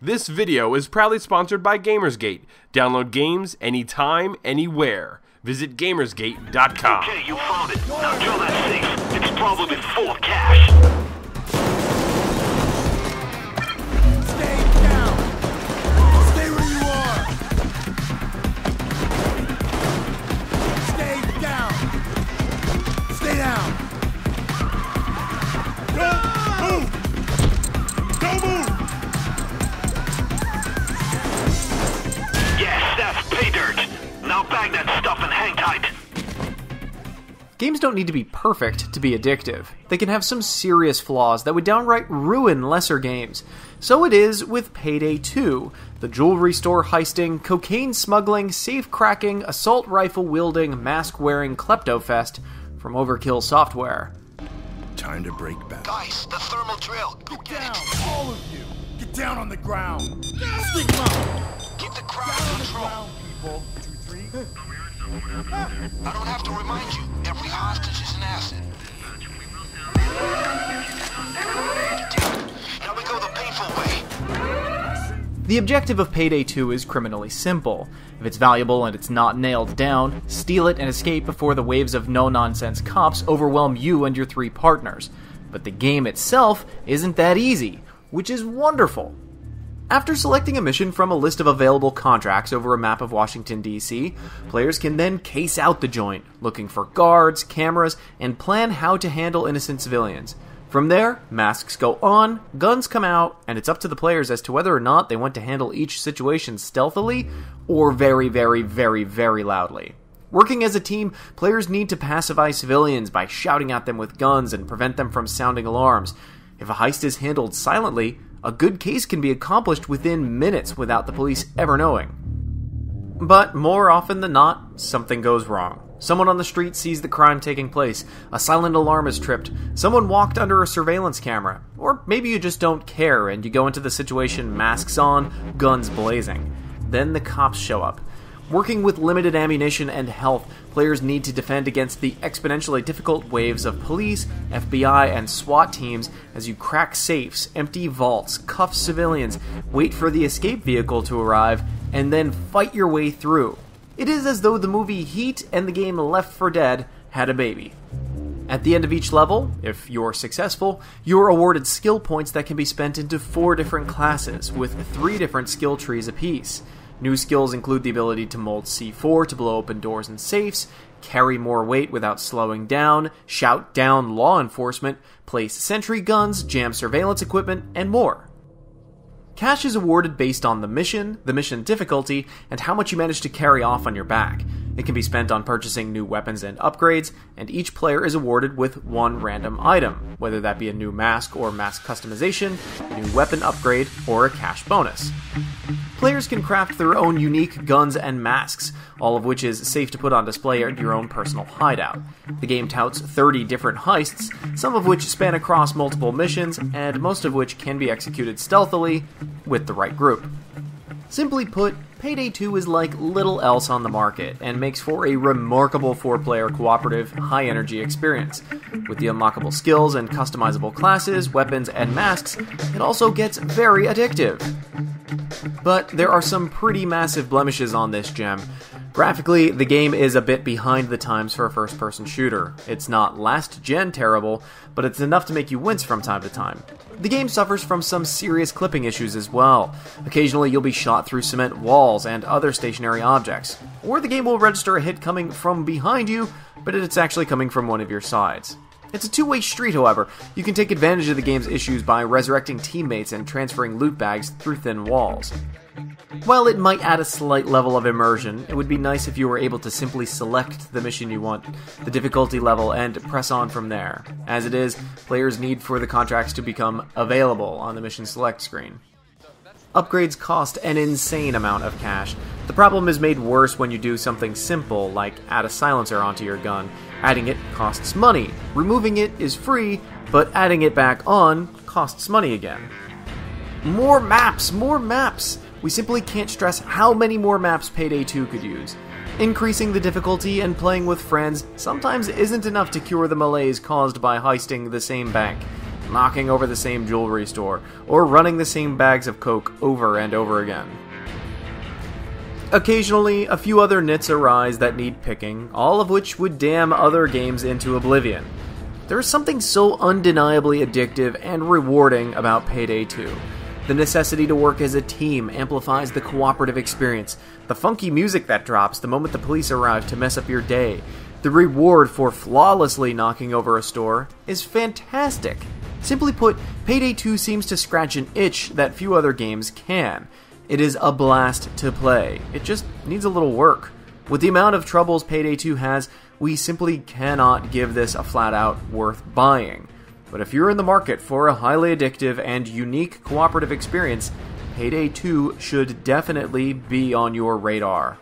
This video is proudly sponsored by Gamersgate. Download games anytime, anywhere. Visit Gamersgate.com. Okay, you found it. Now drill that safe. It's probably full of cash. Stay down! Stay where you are! Stay down! Stay down! Don't move! Don't move! Yes, that's pay dirt. Now bag that stuff and hang tight. Games don't need to be perfect to be addictive. They can have some serious flaws that would downright ruin lesser games. So it is with Payday 2, the jewelry store heisting, cocaine smuggling, safe cracking, assault rifle wielding, mask wearing klepto fest from Overkill Software. Time to break back. Guys, the thermal drill. Go Get down, all of you! Get down on the ground! Stick them up! Keep the crowd Down in on the control. ground, people! 2, 3. I don't have to remind you. Every hostage is an asset. Now we go the painful way. The objective of Payday 2 is criminally simple. If it's valuable and it's not nailed down, steal it and escape before the waves of no-nonsense cops overwhelm you and your 3 partners. But the game itself isn't that easy, which is wonderful. After selecting a mission from a list of available contracts over a map of Washington, D.C., players can then case out the joint, looking for guards, cameras, and plan how to handle innocent civilians. From there, masks go on, guns come out, and it's up to the players as to whether or not they want to handle each situation stealthily or very, very, very, very loudly. Working as a team, players need to pacify civilians by shouting at them with guns and prevent them from sounding alarms. If a heist is handled silently, a good case can be accomplished within minutes without the police ever knowing. But more often than not, something goes wrong. Someone on the street sees the crime taking place, a silent alarm is tripped, someone walked under a surveillance camera, or maybe you just don't care and you go into the situation masks on, guns blazing. Then the cops show up. Working with limited ammunition and health, players need to defend against the exponentially difficult waves of police, FBI, and SWAT teams as you crack safes, empty vaults, cuff civilians, wait for the escape vehicle to arrive, and then fight your way through. It is as though the movie Heat and the game Left 4 Dead had a baby. At the end of each level, if you're successful, you're awarded skill points that can be spent into 4 different classes, with 3 different skill trees apiece. New skills include the ability to mold C4 to blow open doors and safes, carry more weight without slowing down, shout down law enforcement, place sentry guns, jam surveillance equipment, and more. Cash is awarded based on the mission difficulty, and how much you manage to carry off on your back. It can be spent on purchasing new weapons and upgrades, and each player is awarded with 1 random item, whether that be a new mask or mask customization, a new weapon upgrade, or a cash bonus. Players can craft their own unique guns and masks, all of which is safe to put on display at your own personal hideout. The game touts 30 different heists, some of which span across multiple missions, and most of which can be executed stealthily with the right group. Simply put, Payday 2 is like little else on the market, and makes for a remarkable 4-player cooperative, high-energy experience. With the unlockable skills and customizable classes, weapons, and masks, it also gets very addictive. But there are some pretty massive blemishes on this gem. Graphically, the game is a bit behind the times for a first-person shooter. It's not last-gen terrible, but it's enough to make you wince from time to time. The game suffers from some serious clipping issues as well. Occasionally you'll be shot through cement walls and other stationary objects. Or the game will register a hit coming from behind you, but it's actually coming from one of your sides. It's a two-way street, however. You can take advantage of the game's issues by resurrecting teammates and transferring loot bags through thin walls. While it might add a slight level of immersion, it would be nice if you were able to simply select the mission you want, the difficulty level, and press on from there. As it is, players need for the contracts to become available on the mission select screen. Upgrades cost an insane amount of cash. The problem is made worse when you do something simple, like add a silencer onto your gun. Adding it costs money. Removing it is free, but adding it back on costs money again. More maps! More maps! We simply can't stress how many more maps Payday 2 could use. Increasing the difficulty and playing with friends sometimes isn't enough to cure the malaise caused by heisting the same bank. knocking over the same jewelry store, or running the same bags of coke over and over again. Occasionally, a few other nits arise that need picking, all of which would damn other games into oblivion. There is something so undeniably addictive and rewarding about Payday 2. The necessity to work as a team amplifies the cooperative experience, the funky music that drops the moment the police arrive to mess up your day. The reward for flawlessly knocking over a store is fantastic. Simply put, Payday 2 seems to scratch an itch that few other games can. It is a blast to play. It just needs a little work. With the amount of troubles Payday 2 has, we simply cannot give this a flat-out worth buying. But if you're in the market for a highly addictive and unique cooperative experience, Payday 2 should definitely be on your radar.